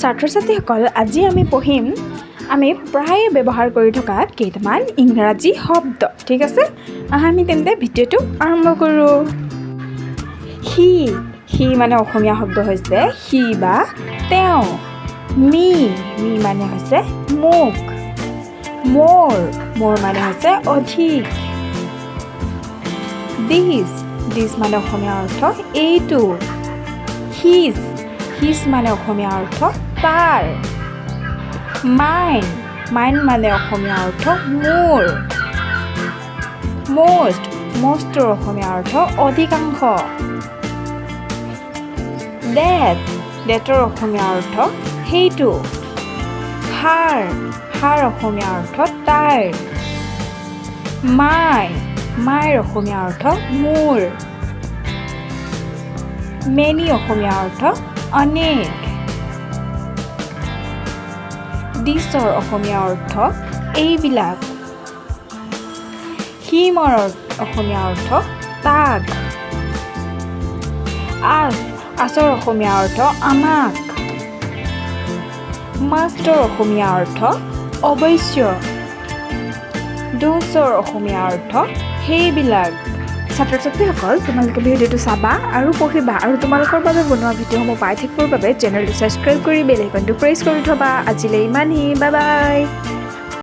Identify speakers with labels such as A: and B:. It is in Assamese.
A: ছাত্ৰ-ছাত্ৰীসকল আজি আমি পঢ়িম আমি প্ৰায়ে ব্যৱহাৰ কৰি থকা কেইটামান ইংৰাজী শব্দ ঠিক আছে আমি তেন্তে ভিডিঅ'টো আৰম্ভ কৰোঁ হি মানে অসমীয়া শব্দ হৈছে হি বা তেওঁ মি মানে হৈছে মোক মোৰ মানে হৈছে অধিক দিছ মানে অসমীয়া অৰ্থ এইটো হিজ মানে অসমীয়া অৰ্থ তাৰ মাইন মানে অসমীয়া অৰ্থ মোৰ মষ্টৰ অসমীয়া অৰ্থ অধিকাংশ ডেটৰ অসমীয়া অৰ্থ সেইটো হাৰ অসমীয়া অৰ্থ তাইৰ মাইৰ অসমীয়া অৰ্থ মোৰ মেনি অসমীয়া অৰ্থ অনেক দিছৰ অসমীয়া অৰ্থ এইবিলাক হিমৰ অসমীয়া অৰ্থ তাক আছৰ অসমীয়া অৰ্থ আমাক মাষ্টৰ অসমীয়া অৰ্থ অৱশ্য ড'ছৰ অসমীয়া অৰ্থ সেইবিলাক ছাত্ৰ-ছাত্ৰীসকল তোমালোকে ভিডিঅ'টো চাবা আৰু পঢ়িবা আৰু তোমালোকৰ বাবে বনোৱা ভিডিঅ'সমূহ পাই থাকিবৰ বাবে চেনেলটো ছাবস্ক্ৰাইব কৰি বেল আইকনটো প্ৰেছ কৰি থবা আজিলৈ ইমানেই বাই বাই